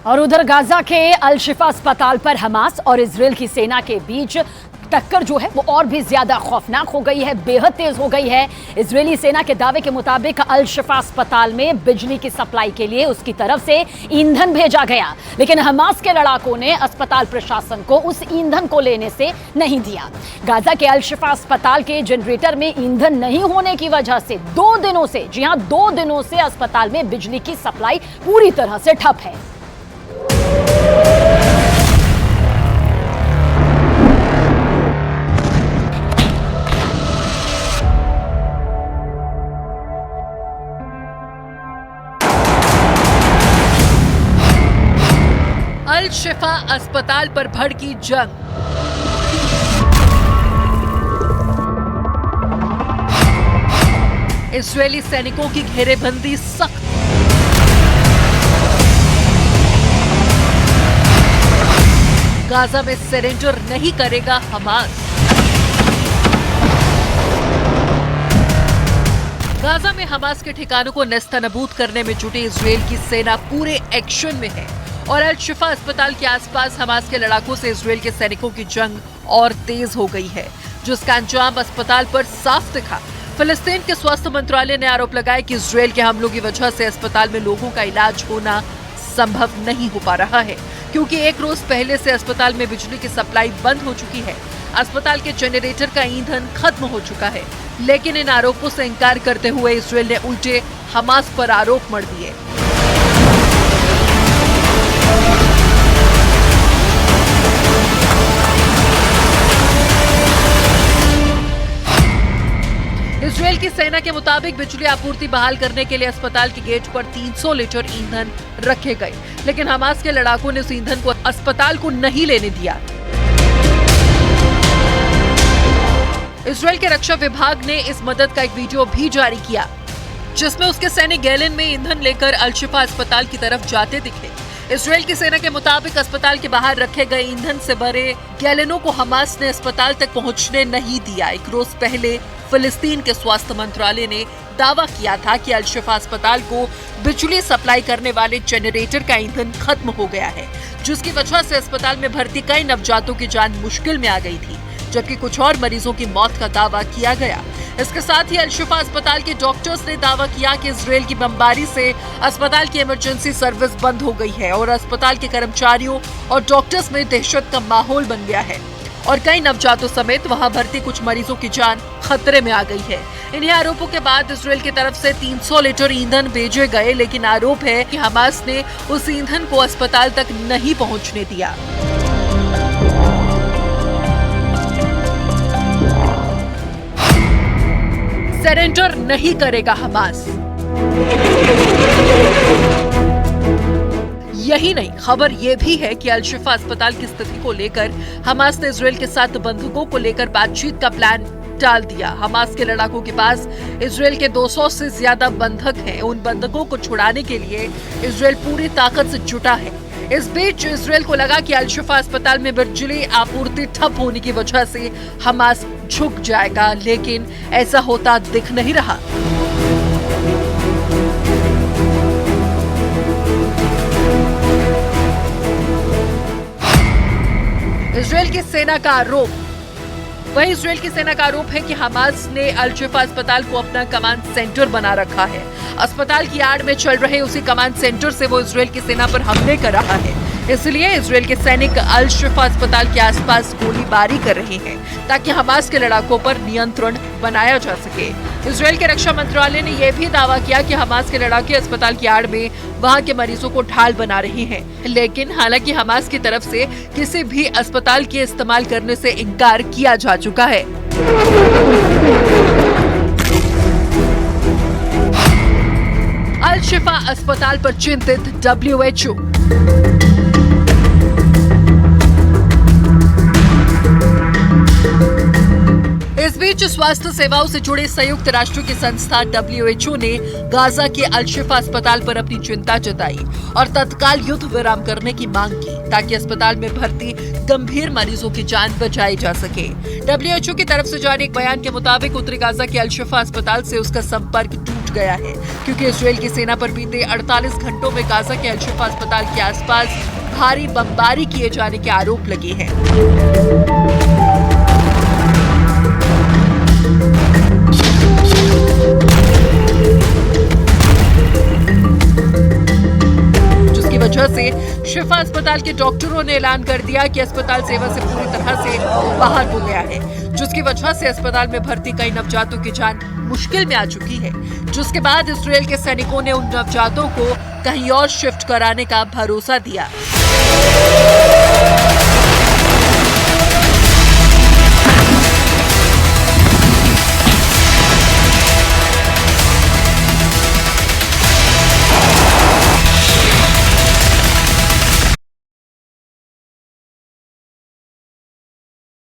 और उधर गाजा के अल शिफा अस्पताल पर हमास और इजराइल की सेना के बीच टक्कर जो है वो और भी ज्यादा खौफनाक हो गई है, बेहद तेज हो गई है। इजरायली सेना के दावे के मुताबिक अल शिफा अस्पताल में बिजली की सप्लाई के लिए उसकी तरफ से ईंधन भेजा गया, लेकिन हमास के लड़ाकों ने अस्पताल प्रशासन को उस ईंधन को लेने से नहीं दिया। गाजा के अल शिफा अस्पताल के जनरेटर में ईंधन नहीं होने की वजह से 2 दिनों से, जी हां 2 दिनों से अस्पताल में बिजली की सप्लाई पूरी तरह से ठप है। अल शिफा अस्पताल पर भड़की जंग। इजरायली सैनिकों की घेरेबंदी सख्त। गाजा में सरेंडर नहीं करेगा हमास। गाजा में हमास के ठिकानों को नेस्तनाबूद करने में जुटी इजरायल की सेना पूरे एक्शन में है और अल शिफा अस्पताल के आसपास हमास के लड़ाकों से इजरायल के सैनिकों की जंग और तेज हो गई है, जिसका अंजाम अस्पताल पर साफ दिखा। फिलिस्तीन के स्वास्थ्य मंत्रालय ने आरोप लगाया कि इजरायल के हमलों की वजह से अस्पताल में लोगों का इलाज होना संभव नहीं हो पा रहा है, क्योंकि 1 रोज पहले से अस्पताल में बिजली की सप्लाई बंद हो चुकी है। अस्पताल के जनरेटर का ईंधन खत्म हो चुका है, लेकिन इन आरोपों से इंकार करते हुए इजरायल ने उल्टे हमास पर आरोप मढ़ दिए। इजरायल की सेना के मुताबिक बिजली आपूर्ति बहाल करने के लिए अस्पताल के गेट पर 300 लीटर ईंधन रखे गए, लेकिन हमास के लड़ाकों ने उस ईंधन को अस्पताल को नहीं लेने दिया। इजरायल के रक्षा विभाग ने इस मदद का एक वीडियो भी जारी किया, जिसमें उसके सैनिक गैलन में ईंधन लेकर अल शिफा अस्पताल की तरफ जाते दिखे। इजरायल की सेना के मुताबिक अस्पताल के बाहर रखे गए ईंधन से भरे गैलनों को हमास ने अस्पताल तक पहुंचने नहीं दिया। 1 रोज पहले फिलिस्तीन के स्वास्थ्य मंत्रालय ने दावा किया था कि अल शिफा अस्पताल को बिजली सप्लाई करने वाले जनरेटर का ईंधन खत्म हो गया है, जिसकी वजह से अस्पताल में भर्ती कई नवजातों की जान मुश्किल में आ गई थी, जबकि कुछ और मरीजों की मौत का दावा किया गया। इसके साथ ही अल शिफा अस्पताल के डॉक्टर्स ने दावा किया कि इजरायल की बमबारी से अस्पताल की इमरजेंसी सर्विस बंद हो गई है और अस्पताल के कर्मचारियों और डॉक्टर्स में दहशत का माहौल बन गया है और कई नवजातों समेत वहां भर्ती कुछ मरीजों की जान खतरे में आ गई है। इन्हीं आरोपों के बाद इजरायल की तरफ से 300 लीटर ईंधन भेजे गए, लेकिन आरोप है कि हमास ने उस ईंधन को अस्पताल तक नहीं पहुंचने दिया। सरेंडर नहीं करेगा हमास। यही नहीं, खबर यह भी है कि अल शिफा अस्पताल की स्थिति को लेकर हमास ने इजरायल के साथ बंधकों को लेकर बातचीत का प्लान टाल दिया। हमास के लड़ाकों के पास इजरायल के 200 से ज्यादा बंधक हैं। उन बंधकों को छुड़ाने के लिए इजरायल पूरी ताकत से जुटा है। इस बीच इजरायल को लगा कि अल शिफा अस्पताल में बिजली आपूर्ति ठप होने की वजह से हमास झुक जाएगा, लेकिन ऐसा होता दिख नहीं रहा। इजरायल की सेना का आरोप वहीं इजरायल की सेना का आरोप है कि हमास ने अल शिफा अस्पताल को अपना कमांड सेंटर बना रखा है। अस्पताल की आड़ में चल रहे उसी कमांड सेंटर से वो इजरायल की सेना पर हमले कर रहा है। इसलिए इजरायल के सैनिक अल शिफा अस्पताल के आसपास गोलीबारी कर रहे हैं ताकि हमास के लड़ाकों पर नियंत्रण बनाया जा सके। इजरायल के रक्षा मंत्रालय ने यह भी दावा किया कि हमास के लड़ाके अस्पताल की आड़ में वहां के मरीजों को ढाल बना रहे हैं, लेकिन हालांकि हमास की तरफ से किसी भी अस्पताल के इस्तेमाल करने से इनकार किया जा चुका है। अल शिफा अस्पताल पर चिंतित WHO। इस बीच स्वास्थ्य सेवाओं से जुड़े संयुक्त राष्ट्र की संस्था WHO ने गाजा के अल शिफा अस्पताल पर अपनी चिंता जताई और तत्काल युद्ध विराम करने की मांग की ताकि अस्पताल में भर्ती गंभीर मरीजों की जान बचाई जा सके। WHO की तरफ से जारी एक बयान के मुताबिक उत्तरी गाजा के अल शिफा अस्पताल से उसका संपर्क टूट गया है, क्योंकि इजराइल की सेना पर बीते 48 घंटों में गाजा के अल-शिफा अस्पताल के आसपास भारी बमबारी किए जाने के आरोप लगे हैं। वजह से शिफा अस्पताल के डॉक्टरों ने ऐलान कर दिया कि अस्पताल सेवा से पूरी तरह से बाहर हो गया है, जिसकी वजह से अस्पताल में भर्ती कई नवजातों की जान मुश्किल में आ चुकी है। जिसके बाद इजराइल के सैनिकों ने उन नवजातों को कहीं और शिफ्ट कराने का भरोसा दिया।